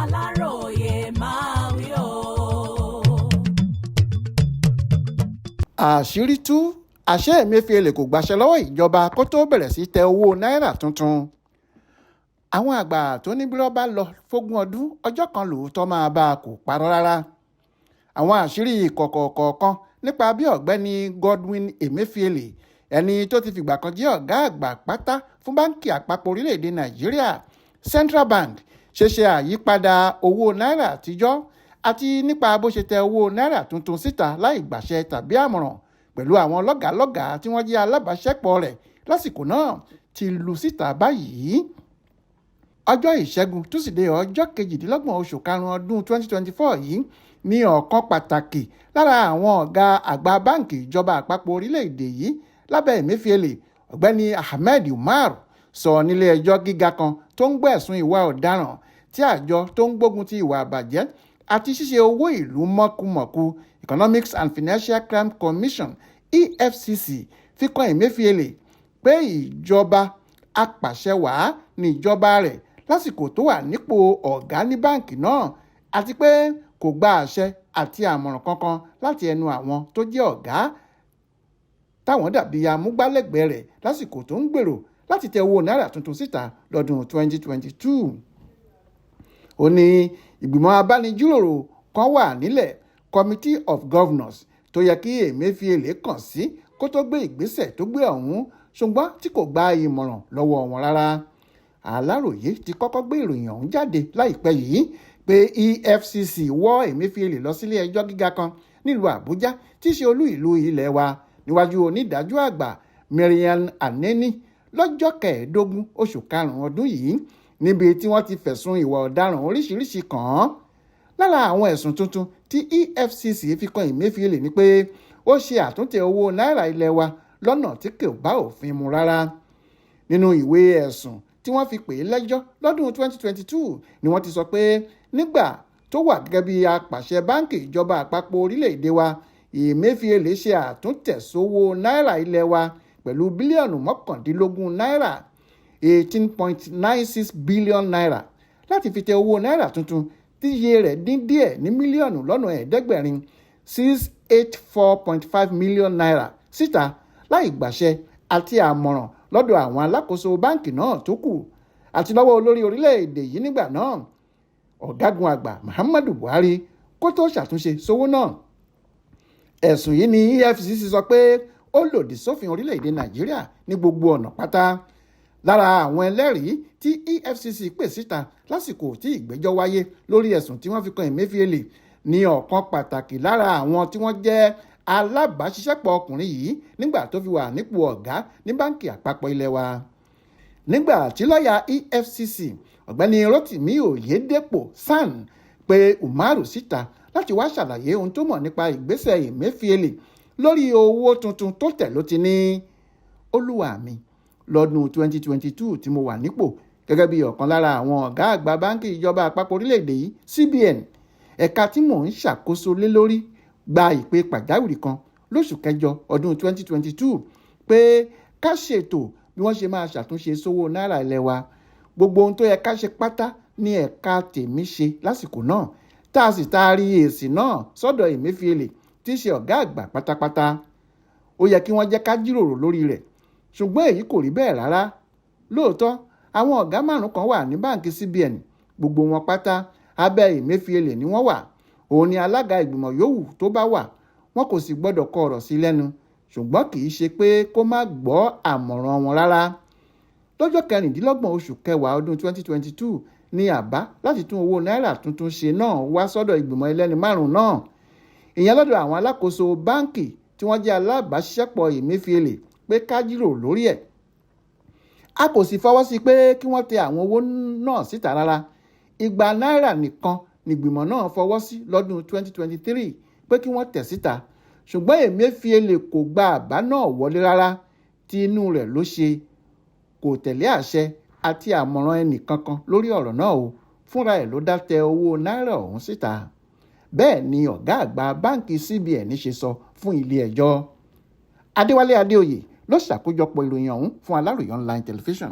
Aláròyé máa wí o. àṣírí tú àṣẹ Emefiele kò gbàṣẹ lọ́wọ́ ìjọba kó tó bẹ̀rẹ̀ sí tẹ owó náírà tuntun. àwọn àgbà tó ní bí wọ́n bá lọ fógún ọdún ọjọ́ kan lòótọ́ máa bá a kò parọ́ rárá. àwọn àṣírí ìkọ̀kọ̀ kọ̀ọ̀kan nípa bí ọ̀gbẹ́ni Godwin Emefiele, ẹni tó ti fìgbà kan jẹ́ ọ̀gá àgbà pátá fún báńkì àpapọ̀ orílẹ̀-èdè Nàìjíríà Central Bank, ṣe àyípadà owó náírà àtijọ́ àti nípa bó ṣe tẹ owó náírà tuntun síta láì gbàṣẹ tàbí àmọ̀ràn pẹ̀lú àwọn lọ́gàálọ́gàá tí wọ́n jẹ́ alábàáṣẹ́pọ̀ rẹ̀ lásìkò náà ti lu síta báyìí. ọjọ́ ìṣẹ́gun túsídẹ̀ẹ́ ọjọ́ 28 oṣù karùn-ún ọdún 2024 yìí ní ọ̀kan pàtàkì lára àwọn ọ̀gá àgbà báǹkì ìjọba àpapọ̀ orílẹ̀-èdè yìí lábẹ́ Emefiele, ọ̀gbẹ́ni Ahmed Umar, sọ nílé ẹjọ́ gíga kan tó ń gbọ́ ẹ̀sùn ìwà ọ̀daràn tí àjọ tó ń gbógun ti ìwà àbàjẹ́ àti ṣíṣe owó ìlú mọ̀kùmọ̀kù Economics and Financial Crime Commission EFCC fi kan Emefiele pé ìjọba apàṣẹwàá ní ìjọba rẹ̀ lásìkò tó wà nípò ọ̀gá ní báǹkì náà àti pé kò gba àṣẹ àti àmọ̀ràn kankan láti ẹnu àwọn tó jẹ́ ọ̀gá táwọn dàbí amúgbálẹ́gbẹ̀ẹ́ rẹ̀ lásìkò tó ń gbèrò láti tẹ owó náírà tuntun síta lọ́dún 2022. ó ní ìgbìmọ̀ abánijíròrò kan wà nílẹ̀, Committee of Governors, tó yẹ kí Emefiele kàn sí kó tó gbé ìgbésẹ̀ tó gbé ọ̀hún, ṣùgbọ́n tí kò gba ìmọ̀ràn lọ́wọ́ wọn rárá. Aláròyé ti kọ́kọ́ gbé ìròyìn ọ̀hún jáde láìpẹ́ yìí pé EFCC wọ́ Emefiele lọ sílé ẹjọ́ gíga kan nílùú Àbújá tí í ṣe olú ìlú ilẹ̀ wa níwájú onídàájọ́ àgbà Mariam Aneni lọ́jọ́ 15 oṣù karùn-ún ọdún yìí, níbi tí wọ́n ti fẹ̀sùn ìwà ọ̀daràn oríṣiríṣi kàn án. lára àwọn ẹ̀sùn tuntun tí EFCC fi kan Emefiele ni pé ó ṣe àtúntẹ̀ owó náírà ilẹ̀ wa lọ́nà tí kò bá òfin mu rárá. nínú ìwé ẹ̀sùn tí wọ́n fi pè é lẹ́jọ́ lọ́dún 2022 ni wọ́n ti sọ pé nígbà tó wà gẹ́gẹ́ bí apàṣẹ báńkì ìjọba àpapọ̀ orílẹ̀-èdè wa, Emefiele ṣe àtúntẹ̀ sówó náírà ilẹ̀ wa pẹ̀lú bílíọ̀nù 19 náírà 18.96 billion naira láti fi tẹ owó náírà tuntun tí iye rẹ̀ dín díẹ̀ ní mílíọ̀nù lọ́nà ẹ̀ẹ́dẹ́gbẹ̀rin 684.5 million naira síta láì gbàṣẹ àti àmọ̀ràn lọ́dọ̀ àwọn alákòóso báǹkì náà tó kù àti lọ́wọ́ olórí orílẹ̀-èdè yìí nígbà náà, ọ̀gágun àgbà Muhammadu Buhari, kó tó ṣàtúnṣe sówó náà. ẹ̀sùn yìí ni EFCC sọ pé ó lòdì sófin orílẹ̀-èdè Nàìjíríà ní gbogbo ọ̀nà pátá. lára àwọn ẹlẹ́rìí tí EFCC pè síta lásìkò tí ìgbẹ́jọ́ wáyé lórí ẹ̀sùn tí wọ́n fi kan Emefiele ní ọ̀kan pàtàkì lára àwọn tí wọ́n jẹ́ alábàáṣiṣẹ́pọ̀ ọkùnrin yìí nígbà tó fi wà nípò ọ̀gá ní báńkì àpapọ̀ ilẹ̀ wa. nígbà tí lọ́ọ̀yà EFCC ọ̀gbẹ́ni Rotimi Oyedepo SAN pé Umaru síta láti wá ṣàlàyé ohun tó mọ̀ nípa ìgbésẹ̀ Emefiele lórí owó tuntun tó tẹ̀ ló ti ní, olúwa mi, lọ́dún 2022 tí mo wà nípò gẹ́gẹ́ bí ọ̀kan lára àwọn ọ̀gá àgbà báńkì ìjọba àpapọ̀ orílẹ̀-èdè yìí CBN, ẹ̀ka tí mò ń ṣàkóso lé lórí, gba ìpè pàjáwìrì kan lóṣù kẹjọ ọdún 2022 pé ká ṣètò bí wọ́n ṣe máa ṣàtúnṣe sówó náírà ilẹ̀ wa. gbogbo ohun tó yẹ ká ṣe pátá ní ẹ̀ka tèmi ṣe lásìkò náà, tá a sì taari èsì náà sọ́dọ̀ Emefiele tí í ṣe ọ̀gá àgbà pátápátá. ó yẹ kí wọ́n jẹ́ ká jíròrò lórí rẹ̀, ṣùgbọ́n èyí kò rí bẹ́ẹ̀ rárá. lóòótọ́ àwọn ọ̀gá 5 kan wà ní báǹkì CBN, gbogbo wọn pátá abẹ́ Emefiele ni wọ́n wà. òun ni alága ìgbìmọ̀ yòówù tó bá wà, wọn kò sì gbọ́dọ̀ kọ ọ̀rọ̀ sí lẹ́nu, ṣùgbọ́n kì í ṣe pé kó má gbọ́ àmọ̀ràn wọn rárá. lọ́jọ́ 26 oṣù kẹwàá ọdún 2022 ni àbá láti tún owó náírà tuntun ṣe náà wá sọ́dọ̀ ìgbìmọ̀ ẹlẹ́ni 5 náà, ìyẹn lọ́dọ̀ àwọn alákòóso báǹkì tí wọ́n jẹ́ alábàáṣiṣẹ́pọ̀ Emefiele pé ká jíròrò lórí ẹ̀. a kò sì fọwọ́ sí pé kí wọ́n tẹ àwọn owó náà síta rárá. igba náírà nìkan nìgbìmọ̀ náà fọwọ́ sí lọ́dún 2023 pé kí wọ́n tẹ̀ síta, ṣùgbọ́n Emefiele kò gba àbá náà wọlé rárá, tí inú rẹ̀ ló ṣe, kò tẹ̀lé àṣẹ àti àmọ̀ràn ẹnì kankan lórí ọ̀rọ̀ náà o, fúnra ẹ̀ ló dá tẹ owó náírà ọ̀hún síta. bẹ́ẹ̀ ni ọ̀gá àgbà báǹkì CBN ṣe sọ fún ilé ẹjọ́. Adéwálé Adéoyè ló ṣàkójọpọ̀ ìròyìn ọ̀hún fún Aláròyé Online Television.